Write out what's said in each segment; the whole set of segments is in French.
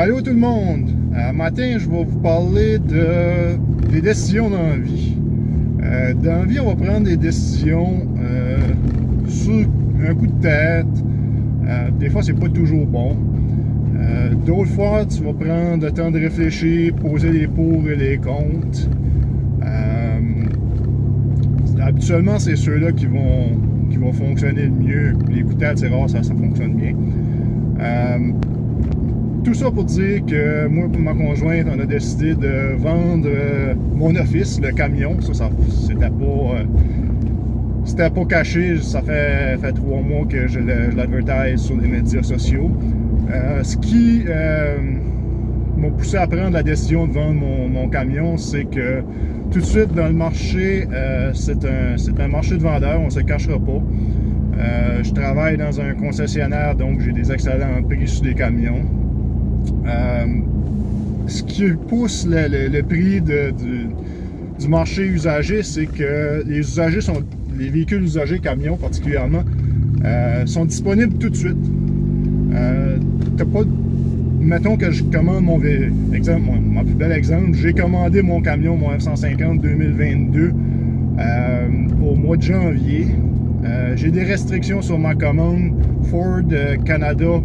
Allô tout le monde! Matin, je vais vous parler des décisions dans la vie. Dans la vie, on va prendre des décisions sur un coup de tête. Des fois, c'est pas toujours bon. D'autres fois, tu vas prendre le temps de réfléchir, poser les pour et les contre. Habituellement, c'est ceux-là qui vont fonctionner le mieux. Les coups de tête, c'est rare, ça fonctionne bien. Tout ça pour dire que moi et ma conjointe, on a décidé de vendre mon office, le camion. Ça c'était pas caché. Ça fait 3 mois que je l'advertise sur les médias sociaux. Ce qui m'a poussé à prendre la décision de vendre mon camion, c'est que tout de suite dans le marché, c'est un marché de vendeurs, on ne se cachera pas. Je travaille dans un concessionnaire, donc j'ai des excellents prix sur les camions. Ce qui pousse le prix du marché usagé, c'est que les véhicules usagés, camions particulièrement, sont disponibles tout de suite. Mettons que je commande mon plus bel exemple, j'ai commandé mon camion, mon F-150 2022 au mois de janvier. J'ai des restrictions sur ma commande. Ford Canada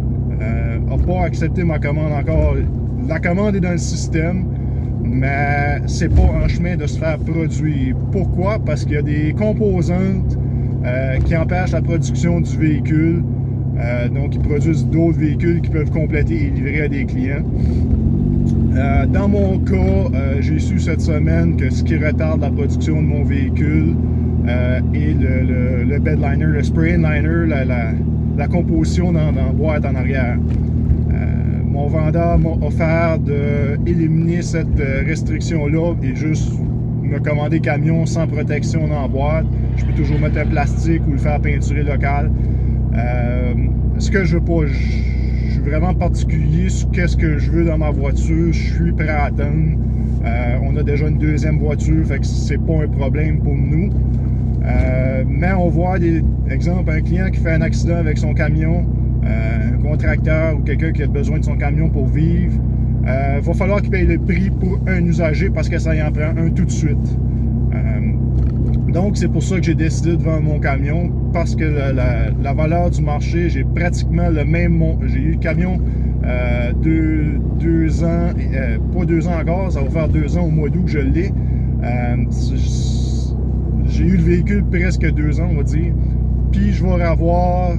n'a pas accepté ma commande encore. La commande est dans le système, mais c'est pas en chemin de se faire produire. Pourquoi? Parce qu'il y a des composantes qui empêchent la production du véhicule. Donc, ils produisent d'autres véhicules qui peuvent compléter et livrer à des clients. Dans mon cas, j'ai su cette semaine que ce qui retarde la production de mon véhicule est le bedliner, le spray liner, la composition dans la boîte en arrière. Mon vendeur m'a offert d'éliminer cette restriction-là et juste me commander camion sans protection dans la boîte. Je peux toujours mettre un plastique ou le faire peinturer local. Ce que je veux pas, je suis vraiment particulier sur qu'est-ce que je veux dans ma voiture. Je suis prêt à attendre. On a déjà une deuxième voiture, fait que c'est pas un problème pour nous. Mais on voit exemple, un client qui fait un accident avec son camion, un contracteur ou quelqu'un qui a besoin de son camion pour vivre. Va falloir qu'il paye le prix pour un usager parce que ça y en prend un tout de suite. Donc, c'est pour ça que j'ai décidé de vendre mon camion, parce que la valeur du marché, j'ai pratiquement le même... J'ai eu le camion 2 ans, pas 2 ans encore, ça va faire 2 ans au mois d'août que je l'ai. J'ai eu le véhicule presque 2 ans, on va dire. Puis, je vais avoir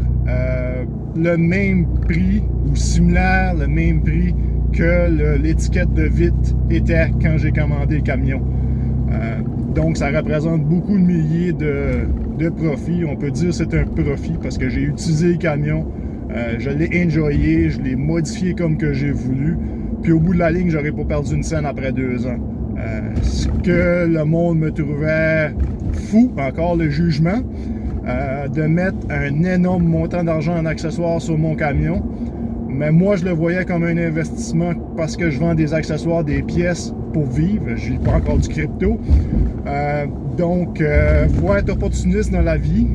le même prix, ou similaire, le même prix que l'étiquette de vite était quand j'ai commandé le camion. Donc, ça représente beaucoup de milliers de profits. On peut dire que c'est un profit parce que j'ai utilisé le camion, je l'ai enjoyé, je l'ai modifié comme que j'ai voulu. Puis au bout de la ligne, j'aurais pas perdu une scène après 2 ans. Ce que le monde me trouvait fou, encore le jugement, de mettre un énorme montant d'argent en accessoires sur mon camion. Mais moi, je le voyais comme un investissement parce que je vends des accessoires, des pièces pour vivre. Je n'ai pas encore du crypto. Donc, il faut être opportuniste dans la vie.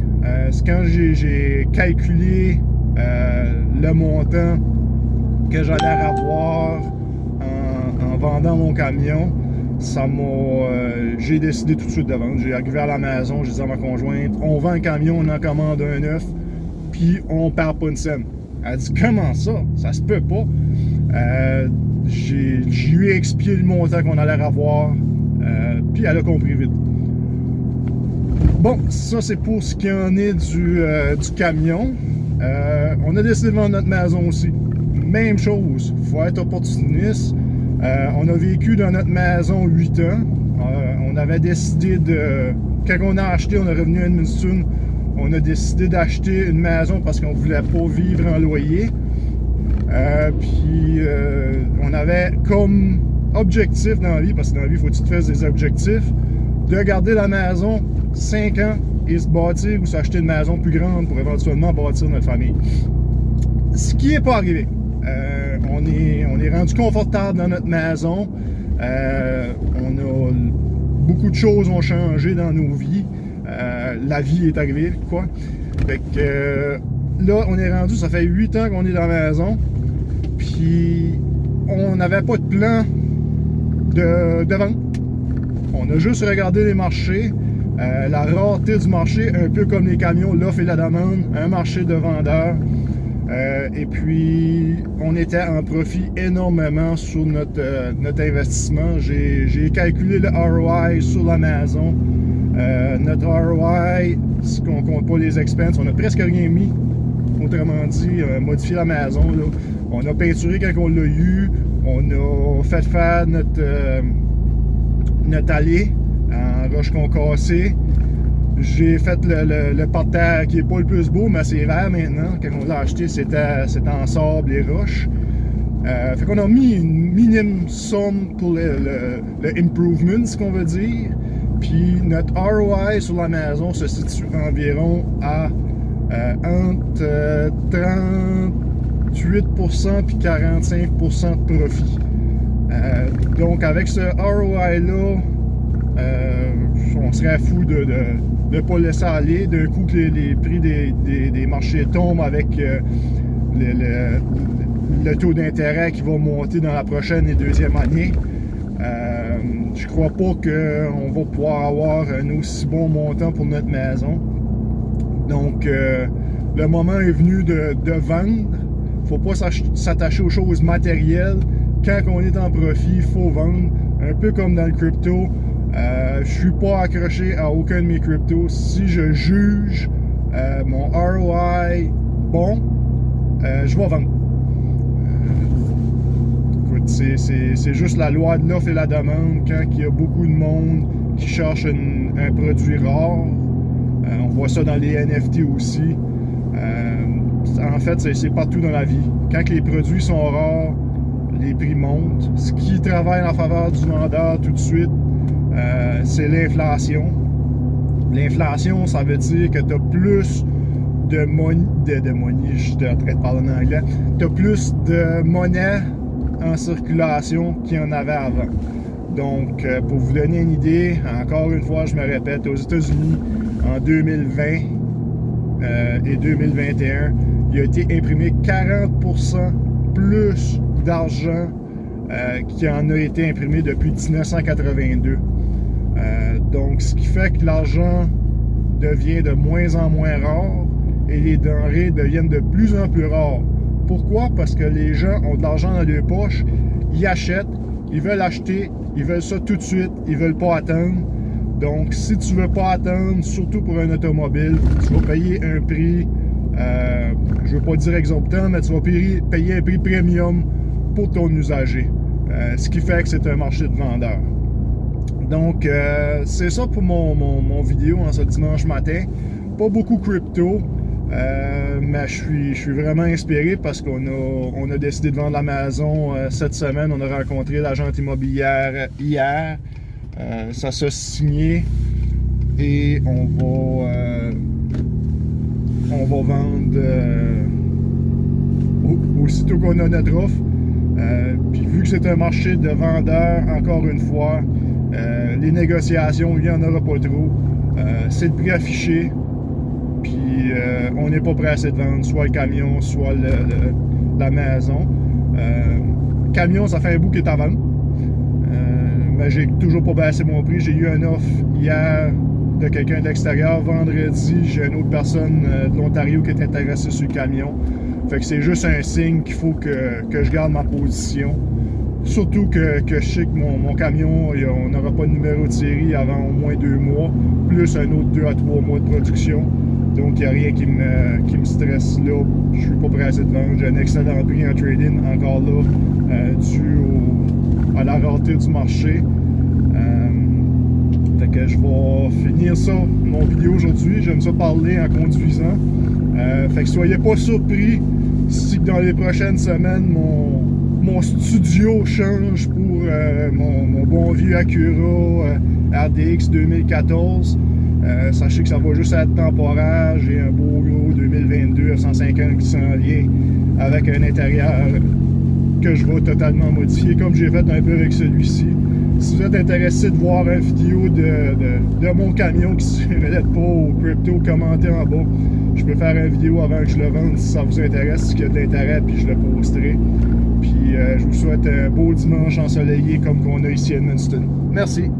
C'est quand j'ai calculé le montant que j'allais avoir en vendant mon camion, j'ai décidé tout de suite de vendre. J'ai arrivé à la maison, j'ai dit à ma conjointe, on vend un camion, on en commande un neuf, puis on perd pas une scène. Elle dit, comment ça? Ça se peut pas. J'ai lui ai expliqué le montant qu'on allait avoir, puis elle a compris vite. Bon, ça c'est pour ce qui en est du camion. On a décidé de vendre notre maison aussi. Même chose, il faut être opportuniste. On a vécu dans notre maison 8 ans. On avait décidé quand on a acheté, on est revenu à Edmundston. On a décidé d'acheter une maison parce qu'on ne voulait pas vivre en loyer. Puis on avait comme objectif dans la vie, parce que dans la vie, il faut que tu te fasses des objectifs, de garder la maison 5 ans et se bâtir ou s'acheter une maison plus grande pour éventuellement bâtir notre famille. Ce qui n'est pas arrivé. On est rendu confortable dans notre maison. Beaucoup de choses ont changé dans nos vies. La vie est arrivée, quoi. Fait que là, on est rendu, ça fait 8 ans qu'on est dans la maison. Puis n'avait pas de plan de vente. On a juste regardé les marchés, la rareté du marché, un peu comme les camions, l'offre et la demande, un marché de vendeurs. Et puis, on était en profit énormément sur notre investissement. J'ai calculé le ROI sur la maison. Notre ROI, ce qu'on compte pas les expenses, on a presque rien mis. Autrement dit, modifié la maison. Là. On a peinturé quand on l'a eu. On a fait faire notre allée en roche concassée. J'ai fait le parterre qui n'est pas le plus beau, mais c'est vert maintenant. Quand on l'a acheté, c'était en sable et roches. Fait qu'on a mis une minime somme pour le improvement, ce qu'on veut dire. Puis notre ROI sur la maison se situe environ à entre 38% et 45% de profit. Donc avec ce ROI-là, on serait fou de ne pas laisser aller. D'un coup que les prix des marchés tombent avec le taux d'intérêt qui va monter dans la prochaine et deuxième année. Je crois pas qu'on va pouvoir avoir un aussi bon montant pour notre maison. Donc, le moment est venu de vendre. Faut pas s'attacher aux choses matérielles. Quand on est en profit, il faut vendre. Un peu comme dans le crypto. Je suis pas accroché à aucun de mes cryptos. Si je juge mon ROI bon, je vais vendre. Écoute, c'est juste la loi de l'offre et la demande. Quand il y a beaucoup de monde qui cherche un produit rare, on voit ça dans les NFT aussi. En fait, c'est partout dans la vie. Quand les produits sont rares, les prix montent. Ce qui travaille en faveur du vendeur tout de suite, c'est l'inflation. L'inflation, ça veut dire que tu as plus de money, je suis en train de parler en anglais, tu as plus de monnaie en circulation qu'il y en avait avant. Donc, pour vous donner une idée, encore une fois, je me répète, aux États-Unis, en 2020 et 2021, il a été imprimé 40% plus d'argent qui en a été imprimé depuis 1982. Donc, ce qui fait que l'argent devient de moins en moins rare et les denrées deviennent de plus en plus rares. Pourquoi? Parce que les gens ont de l'argent dans leurs poches, ils achètent, ils veulent acheter, ils veulent ça tout de suite, ils veulent pas attendre. Donc, si tu veux pas attendre, surtout pour un automobile, tu vas payer un prix, je veux pas dire exorbitant, mais tu vas payer un prix premium pour ton usager. Ce qui fait que c'est un marché de vendeurs. Donc, c'est ça pour mon vidéo en ce dimanche matin. Pas beaucoup crypto, mais je suis vraiment inspiré parce qu'on a décidé de vendre la maison cette semaine. On a rencontré l'agente immobilière hier. Ça s'est signé et on va vendre aussitôt qu'on a notre offre. Puis vu que c'est un marché de vendeurs, encore une fois, les négociations, il n'y en aura pas trop. C'est le prix affiché. Puis on n'est pas pressé de vendre soit le camion, soit la maison. Camion, ça fait un bout qu'il est à vendre. Mais j'ai toujours pas baissé mon prix. J'ai eu une offre hier de quelqu'un de l'extérieur. Vendredi, j'ai une autre personne de l'Ontario qui est intéressée sur le camion. Fait que c'est juste un signe qu'il faut que je garde ma position. Surtout que je sais que mon camion, on n'aura pas de numéro de série avant au moins 2 mois, plus un autre 2 à 3 mois de production. Donc il n'y a rien qui me stresse là. Je ne suis pas pressé de vendre. J'ai un excellent prix en trading encore là, dû à la rareté du marché. Fait que je vais finir ça, mon vidéo aujourd'hui. J'aime ça parler en conduisant. Fait que soyez pas surpris si dans les prochaines semaines mon studio change pour mon bon vieux Acura RDX 2014. Sachez que ça va juste être temporaire. J'ai un beau gros 2022 F-150 qui s'en vient avec un intérieur que je vais totalement modifier comme j'ai fait un peu avec celui-ci. Si vous êtes intéressé de voir une vidéo de mon camion qui ne se relève pas au crypto, commentez en bas. Je peux faire une vidéo avant que je le vende si ça vous intéresse, s'il y a de l'intérêt, puis je le posterai. Puis je vous souhaite un beau dimanche ensoleillé comme qu'on a ici à Edmundston. Merci.